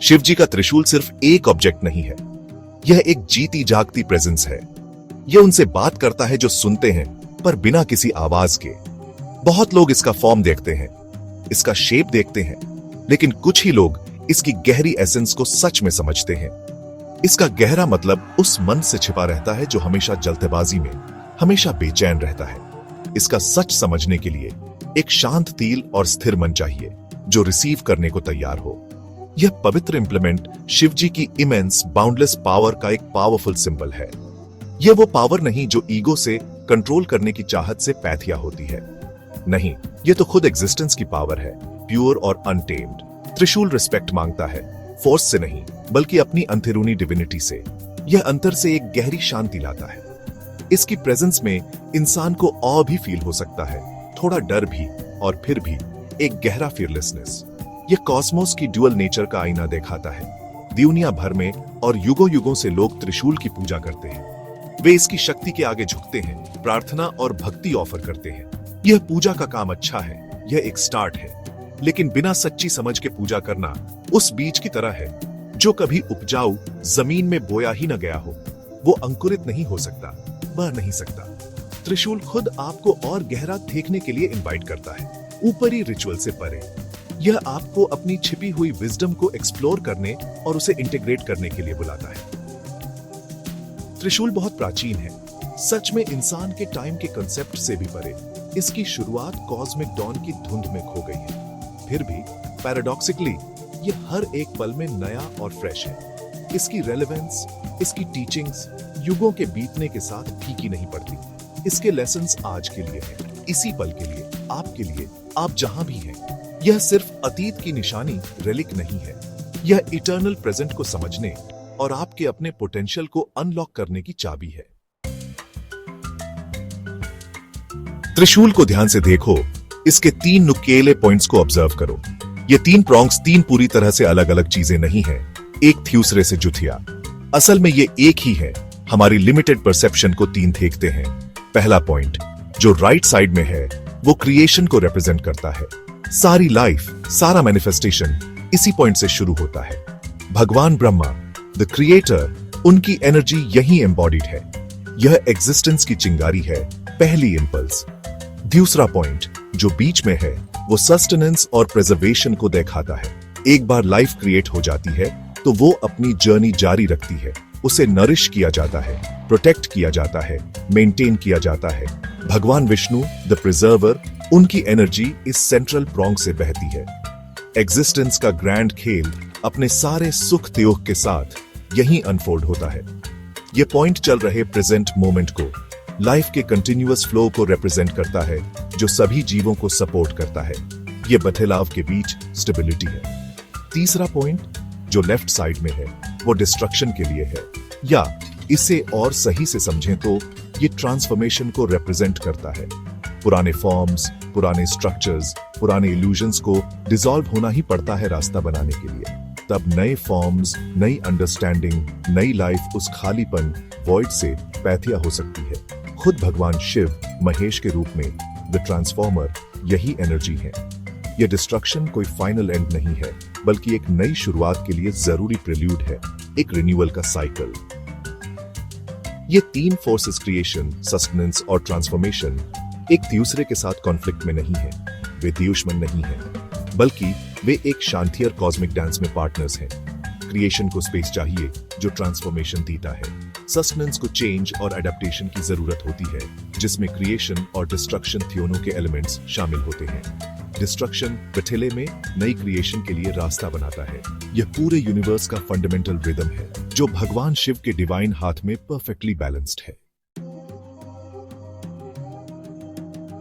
शिव जी का त्रिशूल सिर्फ एक ऑब्जेक्ट नहीं है, यह एक जीती जागती प्रेजेंस है। यह उनसे बात करता है जो सुनते हैं पर बिना किसी आवाज के। बहुत लोग इसका फॉर्म देखते हैं, इसका शेप देखते हैं, लेकिन कुछ ही लोग इसकी गहरी एसेंस को सच में समझते हैं। इसका गहरा मतलब उस मन से छिपा रहता है जो हमेशा जल्दबाजी में, हमेशा बेचैन रहता है। इसका सच समझने के लिए एक शांत दिल और स्थिर मन चाहिए जो रिसीव करने को तैयार हो। यह पवित्र इंप्लीमेंट शिव जी की इमेंस बाउंडलेस पावर का एक पावरफुल सिंबल है। यह वो पावर नहीं जो ईगो से कंट्रोल करने की चाहत से पैथिया होती है। नहीं, यह तो खुद एग्जिस्टेंस की पावर है, प्योर और अनटेम्ड। त्रिशूल रिस्पेक्ट मांगता है, फोर्स से नहीं बल्कि अपनी अंतरूनी डिविनिटी से। यह अंतर से एक गहरी शांति लाता है। इसकी प्रेजेंस में इंसान को ऑ भी फील हो सकता है, थोड़ा डर भी, और फिर भी एक गहरा फियरलेसनेस। यह कॉस्मोस की ड्यूअल नेचर का आईना दिखाता है। दुनिया भर में और युगों युगों से लोग त्रिशूल की पूजा करते हैं। वे इसकी शक्ति के आगे झुकते हैं, प्रार्थना और भक्ति ऑफर करते हैं। यह पूजा का काम अच्छा है, यह एक स्टार्ट है, लेकिन बिना सच्ची समझ के पूजा करना उस बीज की तरह है जो कभी उपजाऊ जमीन में बोया ही न गया हो। वो अंकुरित नहीं हो सकता, बढ़ नहीं सकता। त्रिशूल खुद आपको और गहरा देखने के लिए इनवाइट करता है, ऊपरी रिचुअल से परे। यह आपको अपनी छिपी हुई विजडम को एक्सप्लोर करने और उसे इंटीग्रेट करने के लिए बुलाता है। त्रिशूल बहुत प्राचीन है, सच में इंसान के टाइम के कंसेप्ट से भी परे। इसकी शुरुआत कॉस्मिक डॉन की धुंध में खो गई है। फिर भी पैराडॉक्सिकली यह हर एक पल में नया और फ्रेश है। इसकी रेलेवेंस, इसकी टीचिंग्स युगों के बीतने के साथ फीकी नहीं पड़ती। इसके लेसन्स आज के लिए हैं, इसी पल के लिए, आपके लिए, आप जहां भी हैं। यह सिर्फ अतीत की निशानी, रेलिक नहीं है। यह इटर्नल प्रेजेंट को समझने और आपके अपने पोटेंशियल को अनलॉक करने की चाबी है। त्रिशूल को ध्यान से देखो, इसके 3 नुकेले पॉइंट्स को ऑब्जर्व करो। ये 3 प्रॉन्ग्स 3 पूरी तरह से अलग अलग चीजें नहीं है, एक दूसरे से जुथिया। असल में ये एक ही है, हमारी लिमिटेड परसेप्शन को 3 देखते हैं। पहला पॉइंट जो राइट साइड में है वो क्रिएशन को रिप्रेजेंट करता है। सारी लाइफ, सारा मैनिफेस्टेशन इसी पॉइंट से शुरू होता है। भगवान ब्रह्मा, द क्रिएटर, उनकी एनर्जी यही एम्बॉडीड है। यह एग्जिस्टेंस की चिंगारी है, पहली इंपल्स। दूसरा पॉइंट जो बीच में है वो सस्टेनेंस और प्रिजर्वेशन को दिखाता है। एक बार लाइफ क्रिएट हो जाती है तो वो अपनी जर्नी जारी रखती है। उसे नरिश किया जाता है, प्रोटेक्ट किया जाता है, मेंटेन किया जाता है। भगवान विष्णु, द प्रिजर्वर, उनकी एनर्जी इस सेंट्रल प्रॉन्ग से बहती है। एग्जिस्टेंस का ग्रैंड खेल अपने सारे सुख त्याग के साथ यहीं अनफोल्ड होता है। ये पॉइंट चल रहे प्रेजेंट मोमेंट को, लाइफ के कंटिन्यूअस फ्लो को रिप्रेजेंट करता है जो सभी जीवों को सपोर्ट करता है। ये बदलाव के बीच स्टेबिलिटी है। तीसरा पॉइंट जो लेफ्ट साइड में है वो डिस्ट्रक्शन के लिए है, या इसे और सही से समझें तो ये ट्रांसफॉर्मेशन को रिप्रेजेंट करता है। पुराने फॉर्म्स, पुराने स्ट्रक्चर्स, पुराने इल्यूजन्स को डिसॉल्व होना ही पड़ता है रास्ता बनाने के लिए। तब नए फॉर्म्स, नई अंडरस्टैंडिंग, नई लाइफ उस खालीपन, वॉइड से पैथिया हो सकती है। खुद भगवान शिव, महेश के रूप में द ट्रांसफॉर्मर, यही एनर्जी है। यह डिस्ट्रक्शन कोई फाइनल एंड नहीं है, बल्कि एक नई शुरुआत के लिए जरूरी प्रेल्यूड है, एक रिन्यूअल का साइकिल। ये 3 फोर्सेस, क्रिएशन, सस्टेनेंस और ट्रांसफॉर्मेशन, एक दूसरे के साथ कॉन्फ्लिक्ट में नहीं है। वे दुश्मन नहीं है, बल्कि वे एक शांतियर कॉस्मिक डांस में पार्टनर्स हैं। क्रिएशन को स्पेस चाहिए जो ट्रांसफॉर्मेशन देता है। सस्टेनेंस को चेंज और एडेप्टेशन की जरूरत होती है, जिसमें क्रिएशन और डिस्ट्रक्शन दोनों के एलिमेंट्स शामिल होते हैं। डिस्ट्रक्शन बठेले में नई क्रिएशन के लिए रास्ता बनाता है। यह पूरे यूनिवर्स का फंडामेंटल रिदम है जो भगवान शिव के डिवाइन हाथ में परफेक्टली बैलेंस्ड है।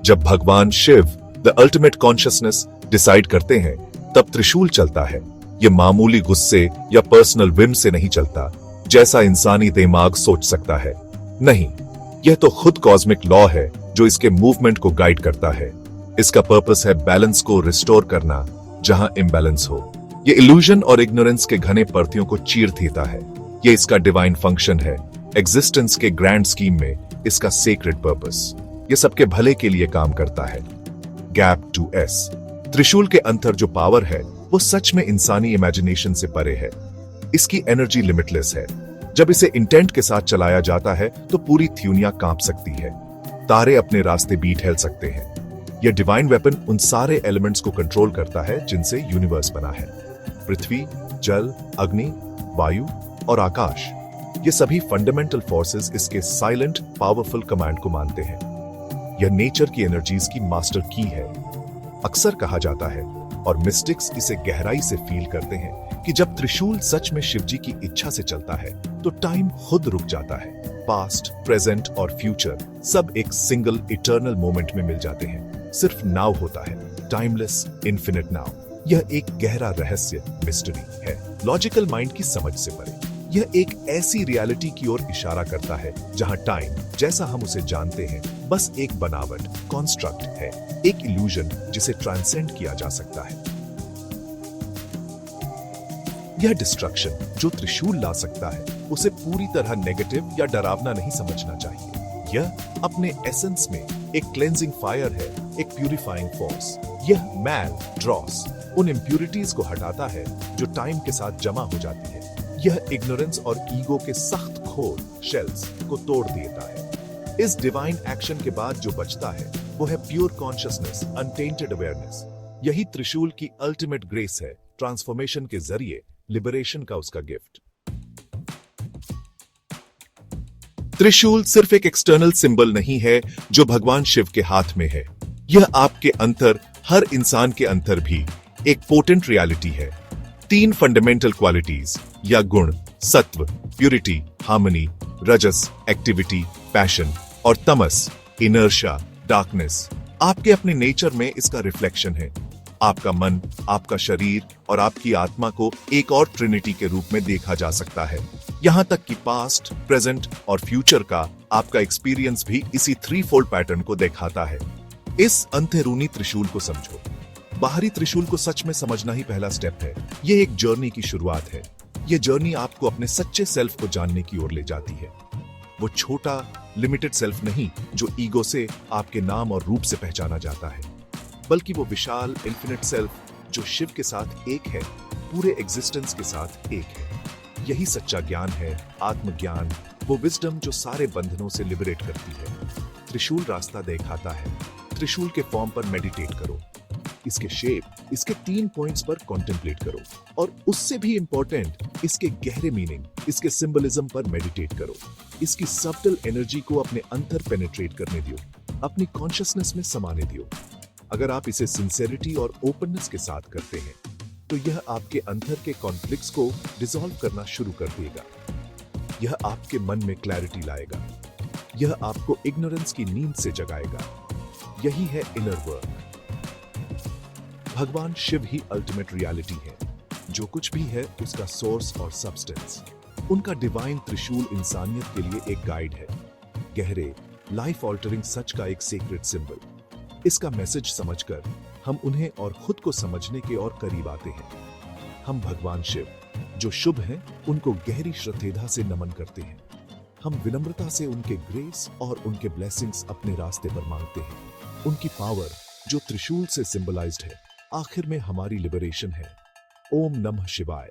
जब भगवान Shiva, the ultimate consciousness, decide करते हैं तब त्रिशूल चलता है। यह मामूली गुस्से या पर्सनल विम से नहीं चलता जैसा इंसानी दिमाग सोच सकता है। नहीं, यह तो खुद कॉस्मिक लॉ है जो इसके मूवमेंट को गाइड करता है। इसका पर्पस है बैलेंस को रिस्टोर करना जहां इम्बैलेंस हो। यह इल्यूजन और इग्नोरेंस के घने परतियों को चीर देता है। यह इसका डिवाइन फंक्शन है, एग्जिस्टेंस के ग्रैंड स्कीम में इसका सेक्रेड पर्पस। यह सबके भले के लिए काम करता है। गैप टू एस, त्रिशूल के अंतर जो पावर है वो सच में इंसानी इमेजिनेशन से परे है। इसकी एनर्जी लिमिटलेस है। जब इसे इंटेंट के साथ चलाया जाता है तो पूरी दुनिया कांप सकती है। तारे अपने रास्ते भी ठहर सकते हैं। यह डिवाइन वेपन उन सारे एलिमेंट्स को कंट्रोल करता है जिनसे यूनिवर्स बना है। पृथ्वी, जल, अग्नि, वायु और आकाश, ये सभी फंडामेंटल फोर्सेस इसके साइलेंट पावरफुल कमांड को मानते हैं। यह नेचर की एनर्जीज की मास्टर की है। अक्सर कहा जाता है और मिस्टिक्स इसे गहराई से फील करते हैं कि जब त्रिशूल सच में शिवजी की इच्छा से चलता है तो टाइम खुद रुक जाता है। पास्ट, प्रेजेंट और फ्यूचर सब एक सिंगल इटर्नल मोमेंट में मिल जाते हैं। सिर्फ नाउ होता है, टाइमलेस इन्फिनिट नाउ। यह एक गहरा रहस्य, मिस्ट्री है, लॉजिकल माइंड की समझ से परे। यह एक ऐसी रियलिटी की ओर इशारा करता है जहां टाइम जैसा हम उसे जानते हैं बस एक बनावट, कॉन्स्ट्रक्ट है, एक इल्यूजन जिसे ट्रांसेंड किया जा सकता है। यह डिस्ट्रक्शन जो त्रिशूल ला सकता है उसे पूरी तरह नेगेटिव या डरावना नहीं समझना चाहिए। यह अपने एसेंस में एक क्लेंजिंग फायर है, एक प्यूरिफाइंग फोर्स। यह मैल ड्रॉस उन इम्प्यूरिटीज को हटाता है जो टाइम के साथ जमा हो जाती है। यह इग्नोरेंस और ईगो के सख्त खोल शेल्स को तोड़ देता है। इस डिवाइन एक्शन के बाद जो बचता है वो है प्योर कॉन्शियसनेस, अनटेंटेड अवेयरनेस। यही त्रिशूल की अल्टीमेट ग्रेस है, ट्रांसफॉर्मेशन के जरिए लिबरेशन का उसका गिफ्ट। त्रिशूल सिर्फ एक एक्सटर्नल सिंबल नहीं है जो भगवान शिव के हाथ में है। यह आपके अंतर, हर इंसान के अंतर भी एक पोटेंट रियलिटी है। 3 फंडामेंटल क्वालिटीज या गुण, सत्व, प्यूरिटी, हार्मनी, रजस, एक्टिविटी, पैशन और तमस, इनर्शिया, डार्कनेस, आपके अपने नेचर में इसका रिफ्लेक्शन है। आपका मन, आपका शरीर और आपकी आत्मा को एक और ट्रिनिटी के रूप में देखा जा सकता है। यहां तक कि पास्ट, प्रेजेंट और फ्यूचर का आपका एक्सपीरियंस भी इसी 3-fold पैटर्न को दिखाता है। इस अंतरूनी त्रिशूल को समझो। बाहरी त्रिशूल को सच में समझना ही पहला स्टेप है। यह एक जर्नी की शुरुआत है। यह जर्नी आपको अपने सच्चे सेल्फ को जानने की ओर ले जाती है। वो छोटा लिमिटेड सेल्फ नहीं जो ईगो से, आपके नाम और रूप से पहचाना जाता है, बल्कि वो विशाल इन्फिनिट सेल्फ जो शिव के साथ एक है, पूरे एग्जिस्टेंस के साथ एक है। यही सच्चा ज्ञान है, आत्मज्ञान, वो विजडम जो सारे बंधनों से लिबरेट करती है। त्रिशूल रास्ता दिखाता है। त्रिशूल के फॉर्म पर मेडिटेट करो, इसके शेप, इसके 3 पॉइंट्स पर कॉन्टेम्पलेट करो और उससे भी इंपॉर्टेंट इसके गहरे मीनिंग, इसके सिंबलिज्म पर मेडिटेट करो। इसकी सबटल एनर्जी को अपने अंतर पेनिट्रेट करने दियो, अपनी कॉन्शियसनेस में समाने दियो। अगर आप इसे सिंसेरिटी और ओपननेस के साथ करते हैं तो यह आपके अंतर के कॉन्फ्लिक्ट्स को डिसॉल्व करना शुरू कर देगा। यह आपके मन में क्लैरिटी लाएगा। यह आपको इग्नोरेंस की नींद से जगाएगा। यही है इनर वर्क। भगवान शिव ही अल्टीमेट रियलिटी है। जो कुछ भी है उसका सोर्स और सब्सटेंस। उनका डिवाइन त्रिशूल इंसानियत के लिए एक गाइड है, गहरे लाइफ ऑल्टरिंग सच का एक सीक्रेट सिंबल। इसका मैसेज समझकर हम उन्हें और खुद को समझने के और करीब आते हैं। हम भगवान शिव जो शुभ हैं उनको गहरी श्रद्धा से नमन करते हैं। हम विनम्रता से उनके ग्रेस और उनके ब्लेसिंग्स अपने रास्ते पर मांगते हैं। उनकी पावर जो त्रिशूल से सिंबलाइज्ड है, आखिर में हमारी लिबरेशन है। ओम नमः शिवाय।